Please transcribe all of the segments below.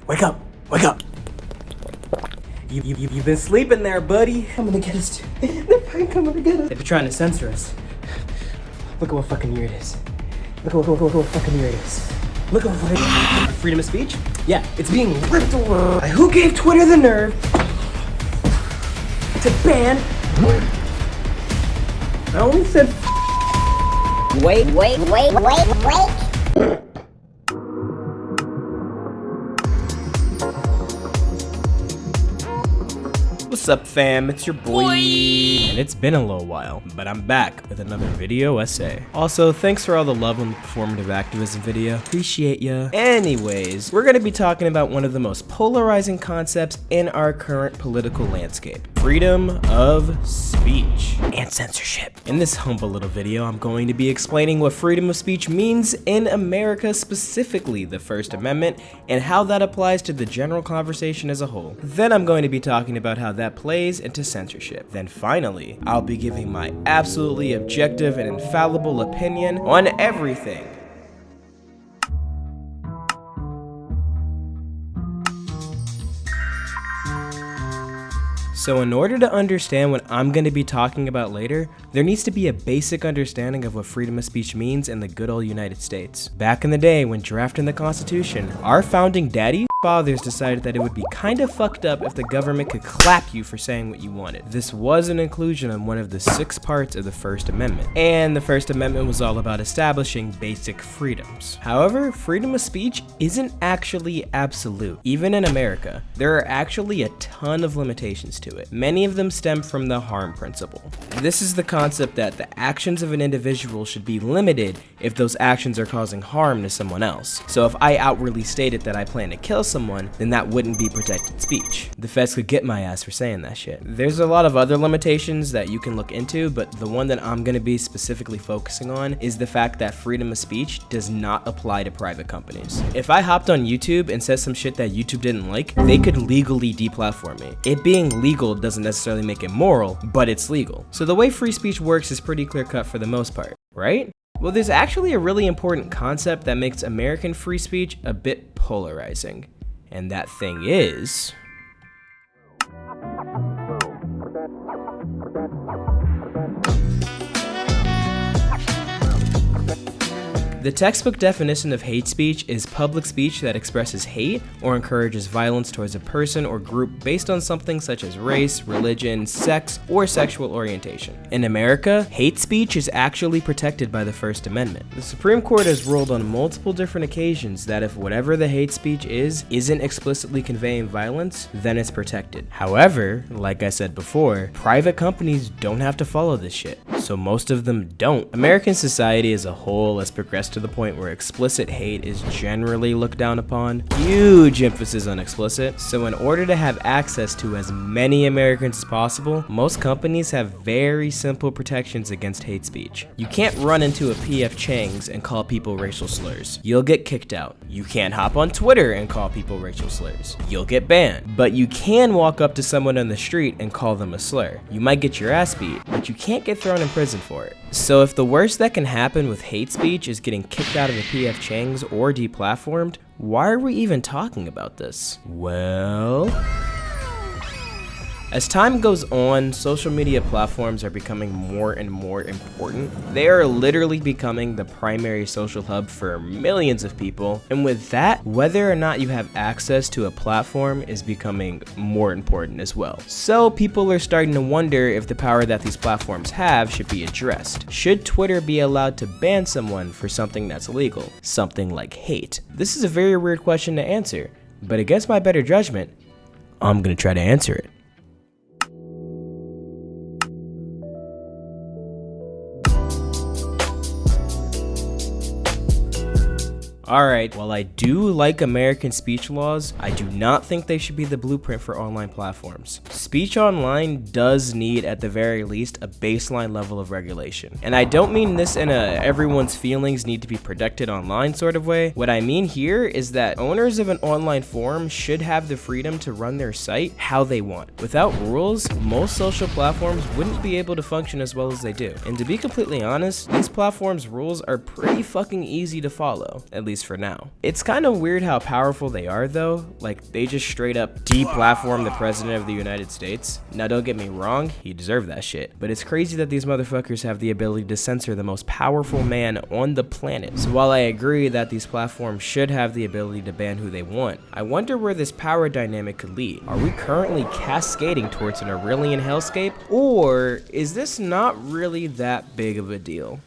Wake up! Wake up! You've been sleeping there, buddy. Coming to get us. They're fucking coming to get us. They've been trying to censor us. Look at what fucking year it is. Look at what fucking year it is. Look at what freedom of speech? Yeah, it's being ripped away. Who gave Twitter the nerve to ban? I only said wait. What's up, fam? It's your boy. And it's been a little while, but I'm back with another video essay. Also, thanks for all the love on the performative activism video. Appreciate ya. Anyways, we're gonna be talking about one of the most polarizing concepts in our current political landscape: freedom of speech and censorship. In this humble little video, I'm going to be explaining what freedom of speech means in America, specifically the First Amendment, and how that applies to the general conversation as a whole. Then I'm going to be talking about how that plays into censorship. Then finally, I'll be giving my absolutely objective and infallible opinion on everything. So in order to understand what I'm going to be talking about later, there needs to be a basic understanding of what freedom of speech means in the good old United States. Back in the day when drafting the Constitution, our founding daddy fathers decided that it would be kind of fucked up if the government could clap you for saying what you wanted. This was an inclusion on one of the 6 parts of the First Amendment, and the First Amendment was all about establishing basic freedoms. However, freedom of speech isn't actually absolute. Even in America, there are actually a ton of limitations to it. Many of them stem from the harm principle. This is the concept that the actions of an individual should be limited if those actions are causing harm to someone else. So if I outwardly stated that I plan to kill someone, then that wouldn't be protected speech. The feds could get my ass for saying that shit. There's a lot of other limitations that you can look into, but the one that I'm gonna be specifically focusing on is the fact that freedom of speech does not apply to private companies. If I hopped on YouTube and said some shit that YouTube didn't like, they could legally deplatform me. It being legal doesn't necessarily make it moral, but it's legal. So the way free speech works is pretty clear cut for the most part, right? Well, there's actually a really important concept that makes American free speech a bit polarizing. And that thing is... the textbook definition of hate speech is public speech that expresses hate or encourages violence towards a person or group based on something such as race, religion, sex, or sexual orientation. In America, hate speech is actually protected by the First Amendment. The Supreme Court has ruled on multiple different occasions that if whatever the hate speech isn't explicitly conveying violence, then it's protected. However, like I said before, private companies don't have to follow this shit, so most of them don't. American society as a whole has progressed to the point where explicit hate is generally looked down upon. Huge emphasis on explicit. So in order to have access to as many Americans as possible, most companies have very simple protections against hate speech. You can't run into a PF Chang's and call people racial slurs. You'll get kicked out. You can't hop on Twitter and call people racial slurs. You'll get banned. But you can walk up to someone on the street and call them a slur. You might get your ass beat, but you can't get thrown in prison for it. So if the worst that can happen with hate speech is getting kicked out of a PF Chang's or deplatformed, why are we even talking about this? Well... as time goes on, social media platforms are becoming more and more important. They are literally becoming the primary social hub for millions of people. And with that, whether or not you have access to a platform is becoming more important as well. So people are starting to wonder if the power that these platforms have should be addressed. Should Twitter be allowed to ban someone for something that's illegal? Something like hate? This is a very weird question to answer, but against my better judgment, I'm gonna try to answer it. Alright, while I do like American speech laws, I do not think they should be the blueprint for online platforms. Speech online does need, at the very least, a baseline level of regulation. And I don't mean this in a everyone's feelings need to be protected online sort of way. What I mean here is that owners of an online forum should have the freedom to run their site how they want. Without rules, most social platforms wouldn't be able to function as well as they do. And to be completely honest, these platforms' rules are pretty fucking easy to follow, at least least for now. It's kind of weird how powerful they are though, like they just straight up deplatform the president of the United States. Now don't get me wrong, he deserved that shit, but it's crazy that these motherfuckers have the ability to censor the most powerful man on the planet. So while I agree that these platforms should have the ability to ban who they want, I wonder where this power dynamic could lead. Are we currently cascading towards an Aurelian hellscape, or is this not really that big of a deal?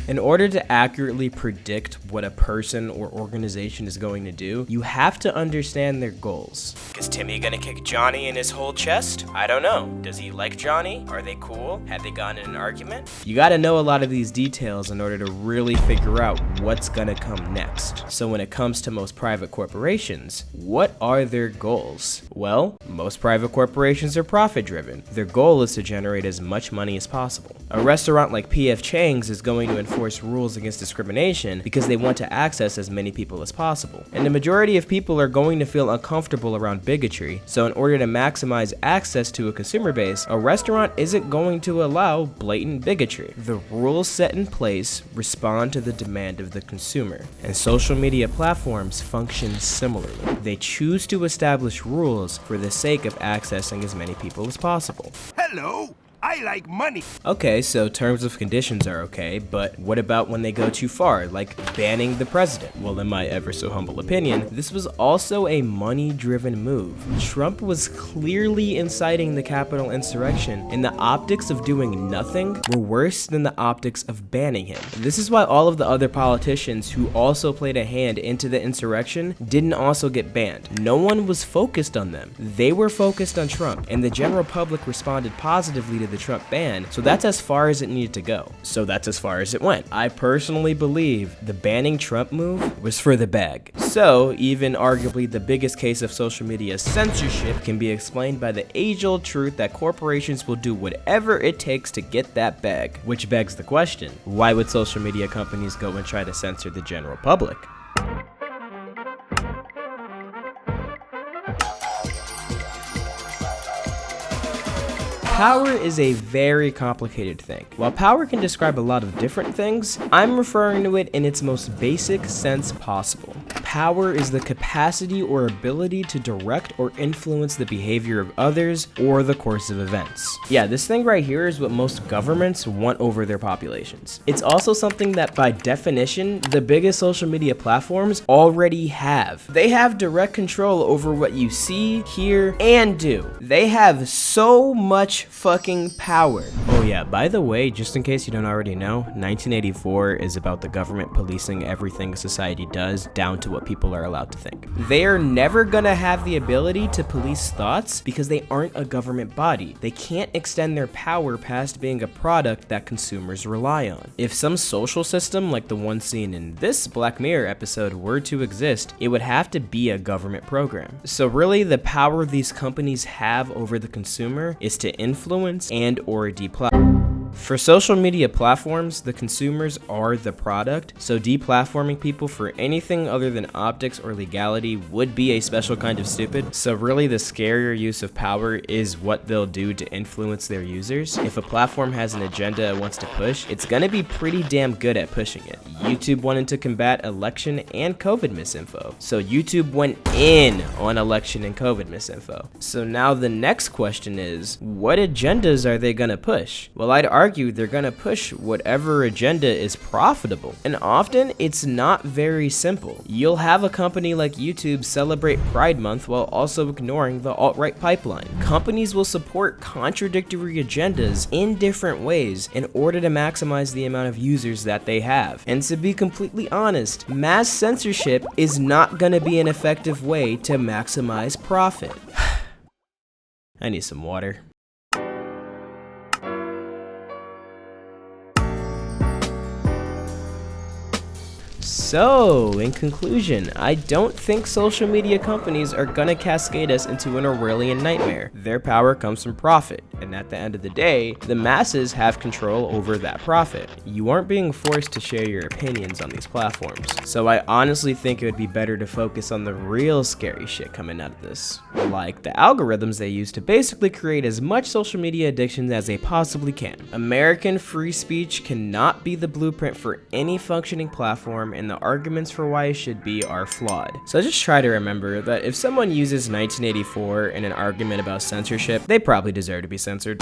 In order to accurately predict what a person or organization is going to do, you have to understand their goals. Is Timmy gonna kick Johnny in his whole chest? I don't know. Does he like Johnny? Are they cool? Have they gotten in an argument? You gotta know a lot of these details in order to really figure out what's gonna come next. So when it comes to most private corporations, what are their goals? Well, most private corporations are profit driven. Their goal is to generate as much money as possible. A restaurant like P.F. Chang's is going to enforce rules against discrimination because they want to access as many people as possible. And the majority of people are going to feel uncomfortable around bigotry, so in order to maximize access to a consumer base, a restaurant isn't going to allow blatant bigotry. The rules set in place respond to the demand of the consumer, and social media platforms function similarly. They choose to establish rules for the sake of accessing as many people as possible. Hello! I like money. Okay, so terms of conditions are okay, but what about when they go too far, like banning the president? Well, in my ever so humble opinion, this was also a money-driven move. Trump was clearly inciting the Capitol insurrection, and the optics of doing nothing were worse than the optics of banning him. This is why all of the other politicians who also played a hand into the insurrection didn't also get banned. No one was focused on them. They were focused on Trump, and the general public responded positively to the Trump ban, so that's as far as it needed to go. So that's as far as it went. I personally believe the banning Trump move was for the bag. So even arguably the biggest case of social media censorship can be explained by the age-old truth that corporations will do whatever it takes to get that bag. Which begs the question, why would social media companies go and try to censor the general public? Power is a very complicated thing. While power can describe a lot of different things, I'm referring to it in its most basic sense possible. Power is the capacity or ability to direct or influence the behavior of others or the course of events. Yeah, this thing right here is what most governments want over their populations. It's also something that by definition, the biggest social media platforms already have. They have direct control over what you see, hear, and do. They have so much fucking power. Oh yeah, by the way, just in case you don't already know, 1984 is about the government policing everything society does down to what people are allowed to think. They are never gonna have the ability to police thoughts because they aren't a government body. They can't extend their power past being a product that consumers rely on. If some social system like the one seen in this Black Mirror episode were to exist, it would have to be a government program. So really, the power these companies have over the consumer is to influence and or deplatform. For social media platforms, the consumers are the product, so deplatforming people for anything other than optics or legality would be a special kind of stupid. So really the scarier use of power is what they'll do to influence their users. If a platform has an agenda it wants to push, it's gonna be pretty damn good at pushing it. YouTube wanted to combat election and COVID misinfo, so YouTube went in on election and COVID misinfo. So now the next question is, what agendas are they gonna push? Well, I'd argue they're gonna push whatever agenda is profitable, and often it's not very simple. You'll have a company like YouTube celebrate Pride Month while also ignoring the alt-right pipeline. Companies will support contradictory agendas in different ways in order to maximize the amount of users that they have. And to be completely honest, mass censorship is not gonna be an effective way to maximize profit. I need some water. So, in conclusion, I don't think social media companies are gonna cascade us into an Aurelian nightmare. Their power comes from profit, and at the end of the day, the masses have control over that profit. You aren't being forced to share your opinions on these platforms. So I honestly think it would be better to focus on the real scary shit coming out of this. Like the algorithms they use to basically create as much social media addiction as they possibly can. American free speech cannot be the blueprint for any functioning platform, and the arguments for why it should be are flawed. So just try to remember that if someone uses 1984 in an argument about censorship, they probably deserve to be censored.